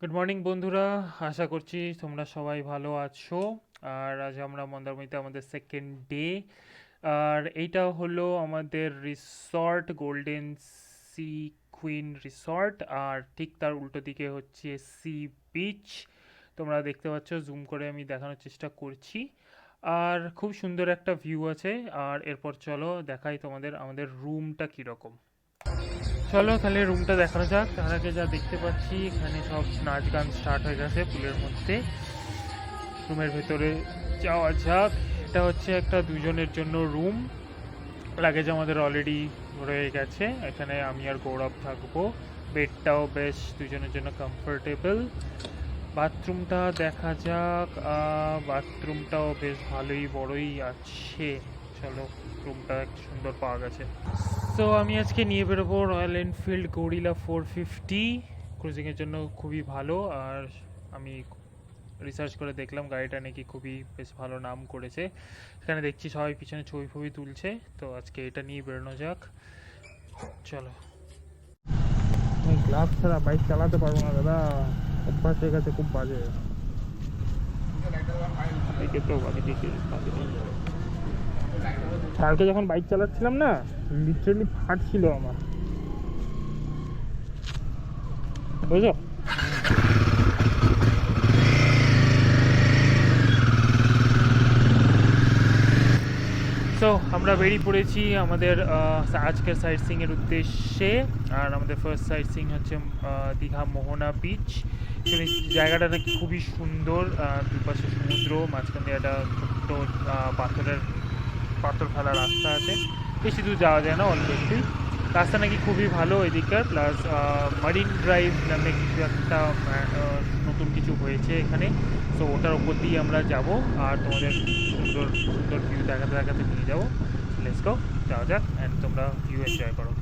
Good morning বন্ধুরা, আশা করছি তোমরা সবাই ভালো আছো। আর আজ আমরা মন্দারমণিতে আমাদের সেকেন্ড ডে। আর এইটা হলো আমাদের resort, Golden Sea Queen Resort. আর ঠিক তার উল্টো দিকে হচ্ছে সি বিচ। তোমরা দেখতে পাচ্ছ, জুম করে আমি দেখানোর চেষ্টা করছি। আর খুব সুন্দর একটা ভিউ আছে। আর এরপর চলো দেখাই তোমাদের আমাদের রুমটা কীরকম। চলো তাহলে রুমটা দেখানো যাক। তার আগে যা দেখতে পাচ্ছি, এখানে সব নাচ গান স্টার্ট হয়ে গেছে পুলের মধ্যে। রুমের ভেতরে যাওয়া যাক। এটা হচ্ছে একটা দুজনের জন্য রুম। লাগেজ আমাদের অলরেডি রয়ে গেছে। এখানে আমি আর গৌরব থাকবো। বেডটাও বেশ দুজনের জন্য কমফোর্টেবল। বাথরুমটা দেখা যাক। বাথরুমটাও বেশ ভালোই বড়ই আছে। চলো, রুমটা সুন্দর পাওয়া গেছে। সো আমি আজকে নিয়ে বেরোবো রয়্যাল এনফিল্ড গরিলা 450। ক্রুজিংয়ের জন্য খুবই ভালো। আর আমি রিসার্চ করে দেখলাম গাড়িটা নাকি খুবই বেশ ভালো নাম করেছে। এখানে দেখছি সবাই পিছনে ছবি ফবি তুলছে, তো আজকে এটা নিয়ে বেরোনো যাক। চলো। গ্লাভস ছাড়া বাইক চালাতে পারবো না দাদা, অভ্যাস হয়ে গেছে খুব বাজে। কালকে যখন বাইক চালাচ্ছিলাম না, লিটারালি ফাটছিল আমার, বুঝো। সো আমরা বেরিয়ে পড়েছি আমাদের আজকের সাইট সিইংয়ের উদ্দেশ্যে। আর আমাদের ফার্স্ট সাইট সিইং হচ্ছে দীঘা মোহনা বিচ। জায়গাটা নাকি খুবই সুন্দর। দুপাশে সমুদ্র, মাঝখান দিয়ে একটা ছোট্ট পাথর ফেলা রাস্তা আছে। বেশি দূর যাওয়া যায় না, অল্প একটু। রাস্তা নাকি খুবই ভালো এদিককার। প্লাস মারিন ড্রাইভ নামে কিছু একটা নতুন কিছু হয়েছে এখানে। সো ওটার উপর দিয়ে আমরা যাব আর তোমাদের সুন্দর সুন্দর ভিউ দেখাতে দেখাতে নিয়ে যাবো। লেটস গো, যাওয়া যাক অ্যান্ড তোমরা ভিউ এনজয় করো।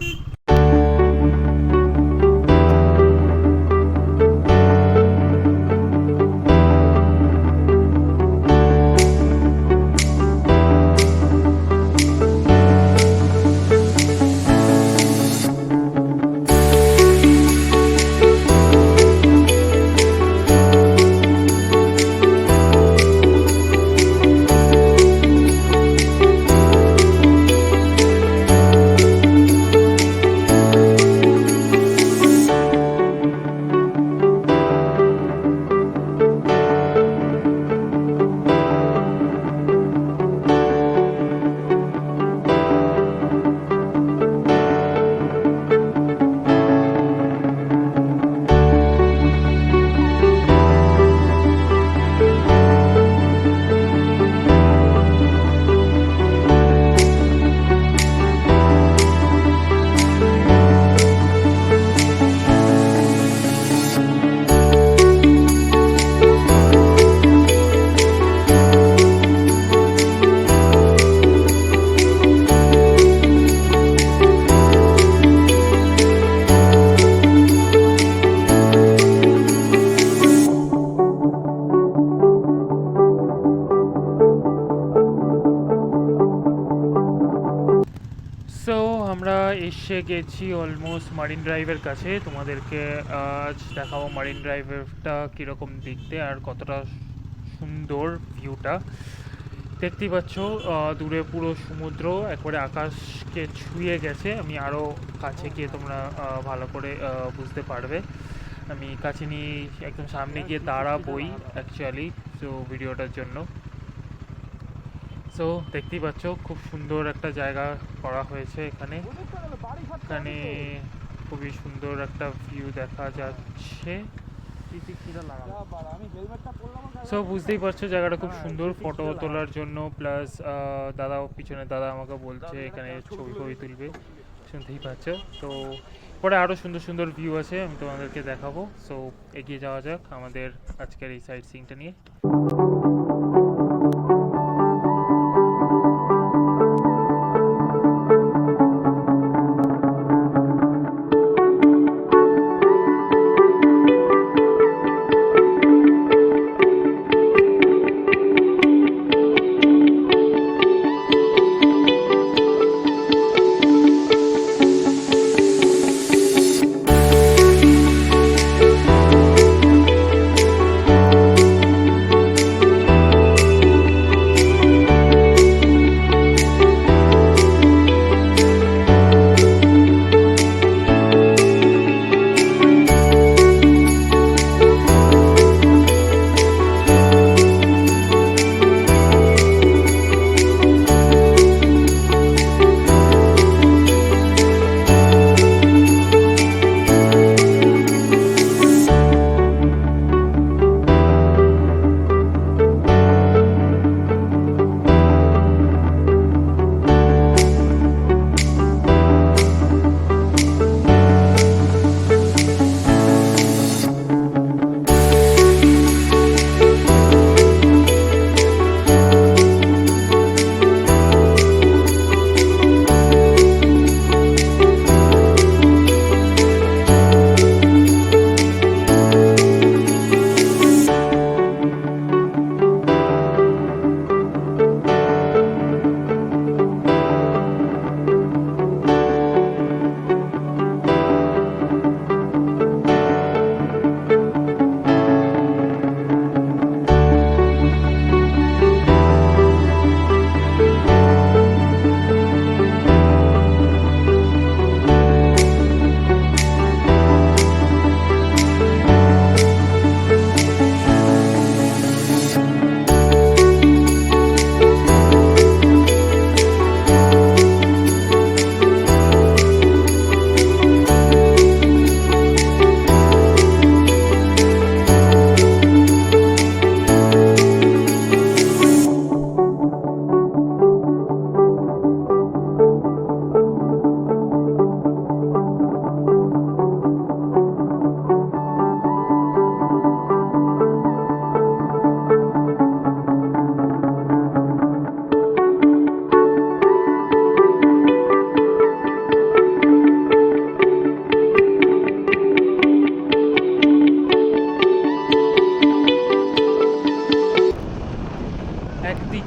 সো আমরা এসে গেছি অলমোস্ট মারিন ড্রাইভের কাছে। তোমাদেরকে আজ দেখাবো মারিন ড্রাইভটা কীরকম দেখতে আর কতটা সুন্দর ভিউটা। দেখতেই পাচ্ছ, দূরে পুরো সমুদ্র একবারে আকাশকে ছুঁয়ে গেছে। আমি আরও কাছে গিয়ে তোমরা ভালো করে বুঝতে পারবে। আমি কাছে নিয়ে একদম সামনে গিয়ে দাঁড়াবই অ্যাকচুয়ালি, তো ভিডিওটার জন্য। সো দেখতেই পাচ্ছ, খুব সুন্দর একটা জায়গা করা হয়েছে এখানে। এখানে খুবই সুন্দর একটা ভিউ দেখা যাচ্ছে। সো বুঝতেই পারছো জায়গাটা খুব সুন্দর ফটো তোলার জন্য। প্লাস পিছনে দাদা আমাকে বলছে এখানে ছবি ফবি তুলবে, শুনতেই পাচ্ছ। তো পরে আরও সুন্দর সুন্দর ভিউ আছে, আমি তোমাদেরকে দেখাবো। সো এগিয়ে যাওয়া যাক আমাদের আজকের এই সাইট সিইংটা নিয়ে।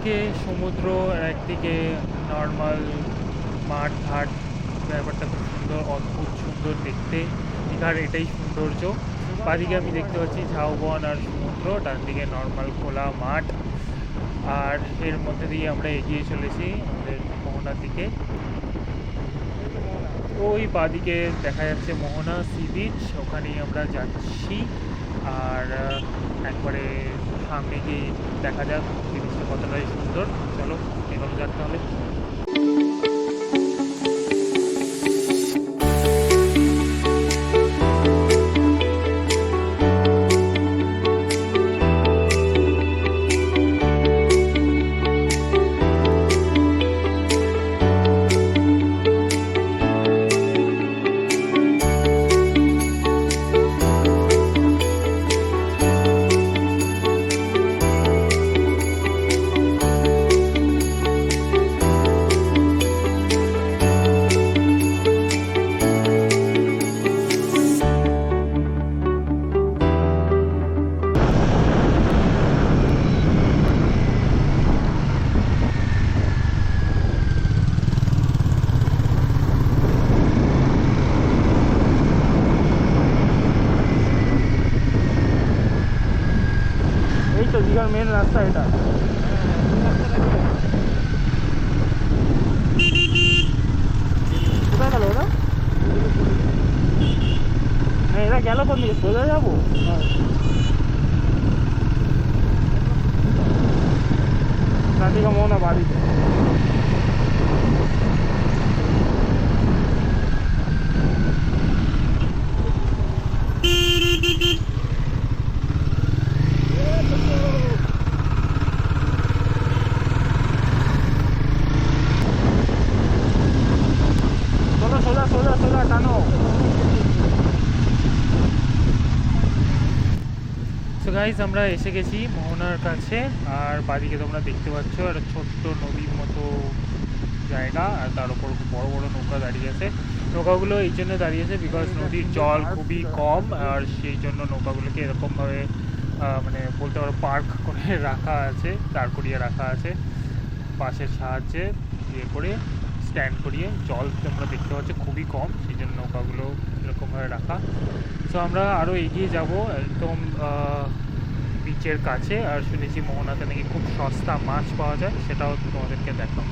একদিকে সমুদ্র আর একদিকে নর্মাল মাঠ ঘাট, ব্যাপারটা খুব সুন্দর, অদ্ভুত সুন্দর দেখতে। দীঘার এটাই সৌন্দর্য। বাদিকে আমি দেখতে পাচ্ছি ঝাউবন আর সমুদ্র, ডান দিকে নর্মাল খোলা মাঠ, আর এর মধ্যে দিয়ে আমরা এগিয়ে চলেছি আমাদের মোহনার দিকে। ওই বাদিকে দেখা যাচ্ছে মোহনা সি বিচ, ওখানেই আমরা যাচ্ছি। আর একবারে সামনে গিয়ে দেখা যাক জিনিসটা কতটাই সুন্দর। চলো এগোনো যাক তাহলে। এই তো দীঘার মেন রাস্তা এটা। কোথায় গেল ওরা? হ্যাঁ, এরা গেল কোন দিকে? সোজা যাবো? রাধিকা মোহনা বাড়িতে। চলো সোজা সোজা সোজা টানো। সো গাইজ, আমরা এসে গেছি মোহনার কাছে। আর বাদিকে তোমরা দেখতে পাচ্ছ একটা ছোট্ট নদীর মতো জায়গা, আর তার উপর খুব বড় বড় নৌকা দাঁড়িয়ে আছে। নৌকাগুলো এই জন্য দাঁড়িয়েছে বিকজ নদীর জল খুবই কম, আর সেই জন্য নৌকাগুলোকে এরকমভাবে মানে বলতে পারো পার্ক করে রাখা আছে, দাঁড় করিয়ে রাখা আছে বাঁশের সাহায্যে, ইয়ে করে স্ট্যান্ড করিয়ে। জল তোমরা দেখতে পাচ্ছ খুবই কম, সেই জন্য নৌকাগুলো এরকমভাবে রাখা। সো আমরা আরও এগিয়ে যাব একদম বিচের কাছে। আর শুনেছি মোহনাতে নাকি খুব সস্তা মাছ পাওয়া যায়, সেটাও তোমাদেরকে দেখাবো।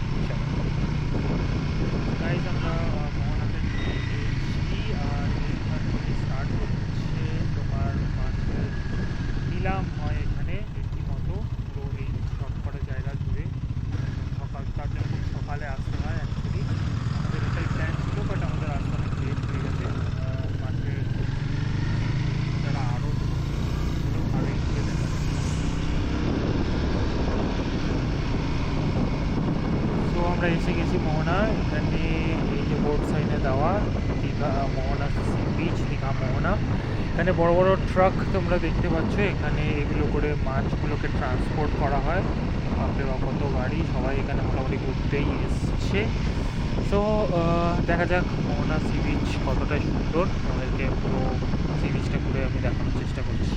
গাইজ, আমরা মোহনাতে গিয়েছি, আর এখান থেকে স্টার্ট হচ্ছে তোমার মাছের নিলাম হয় এখানে রীতিমতো পুরো এই শর্ট করা জায়গা জুড়ে। সকালটার জন্য খুব সকালে আসতে হয় অ্যাকচুয়ালি। আমাদের এটাই প্ল্যান ছিল, বাট আমাদের আসতে অনেক লেট হয়ে গেছে। মাছের যারা আরও আগেই ঘুরে দেবে। তো আমরা এসে গেছি মোহনা। এখানে এই যে বোর্ড সাইনে দেওয়া দীঘা মোহনা সি বিচ, দীঘা মোহনা। এখানে বড় বড় ট্রাক তোমরা দেখতে পাচ্ছ, এখানে এগুলো করে মাছগুলোকে ট্রান্সপোর্ট করা হয়। বাপরে বা কত গাড়ি, সবাই এখানে মোটামুটি ঘুরতেই এসছে। সো দেখা যাক মোহনা সি বিচ কতটাই সুন্দর। আমাদেরকে পুরো সি বিচটা ঘুরে আমি দেখানোর চেষ্টা করছি।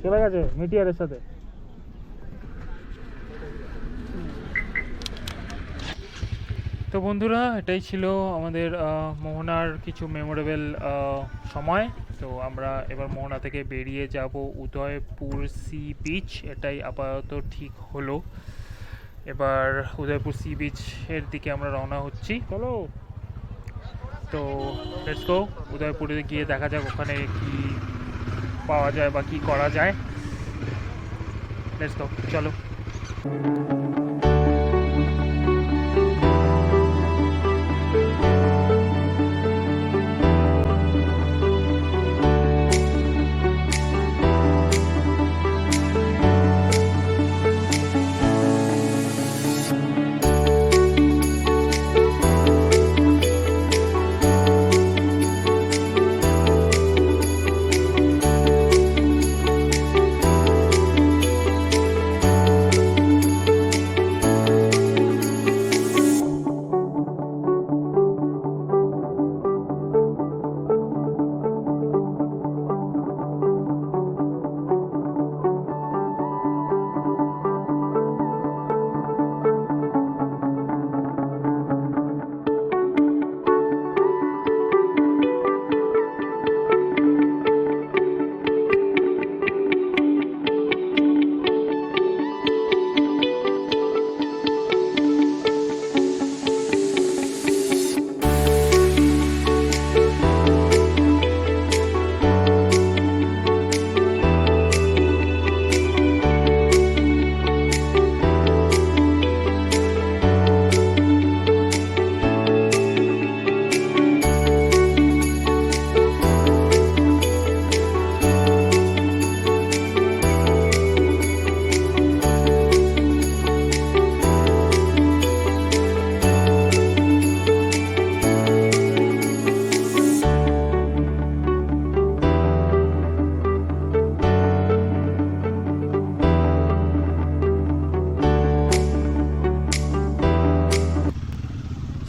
চলে গেছে মিটিয়ারের সাথে। তো বন্ধুরা, এটাই ছিল আমাদের মোহনার কিছু মেমোরেবল সময়। তো আমরা এবার মোহনা থেকে বেরিয়ে যাব উদয়পুর সি বিচ, এটাই আপাতত ঠিক হলো। এবার উদয়পুর সি বিচের দিকে আমরা রওনা হচ্ছি। চলো, তো লেটস গো। উদয়পুরে গিয়ে দেখা যাক ওখানে কি পাওয়া যায় বা কী করা যায়। লেটস গো, চলো।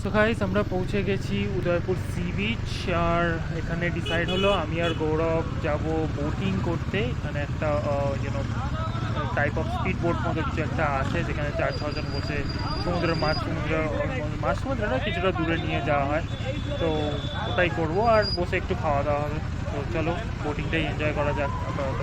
সো গাইস, আমরা পৌঁছে গেছি উদয়পুর সি বিচ। আর এখানে ডিসাইড হলো আমি আর গৌরব যাব বোটিং করতে। এখানে একটা টাইপ অফ স্পিড বোট মতো কিছু একটা আছে, যেখানে 4-6 জন বসে সমুদ্রের সমুদ্রে কিছুটা দূরে নিয়ে যাওয়া হয়। তো ওটাই করবো, আর বসে একটু খাওয়া দাওয়া হবে। তো চলো, বোটিংটাই এনজয় করা যাক আপাতত।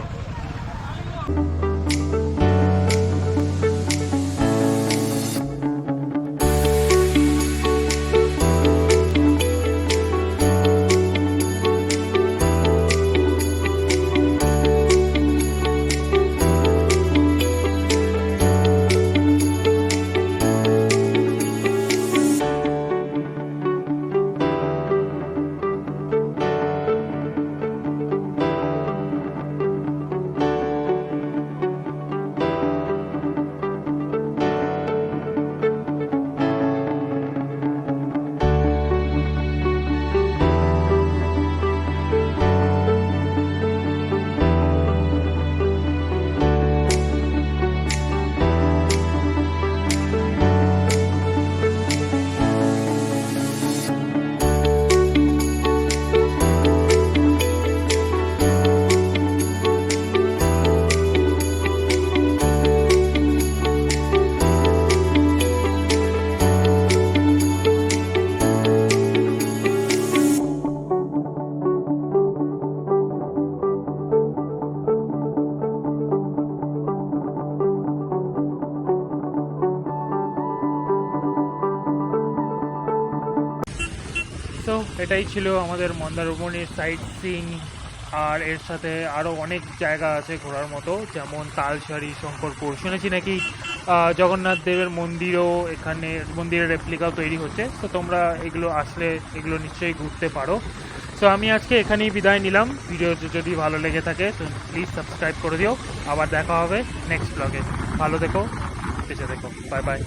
তো এটাই ছিল আমাদের মন্দারমণির সাইট সিইং। আর এর সাথে আরও অনেক জায়গা আছে ঘোরার মতো, যেমন তালসারি, শঙ্করপুর। শুনেছি নাকি জগন্নাথ দেবের মন্দিরও এখানে, মন্দিরের রেপ্লিকাও তৈরি হচ্ছে। তো তোমরা এগুলো আসলে এগুলো নিশ্চয়ই ঘুরতে পারো। সো আমি আজকে এখানেই বিদায় নিলাম। ভিডিও যদি ভালো লেগে থাকে তো প্লিজ সাবস্ক্রাইব করে দিও। আবার দেখা হবে নেক্সট ব্লগে। ভালো থেকো, বেঁচে থেকো, বাই বাই।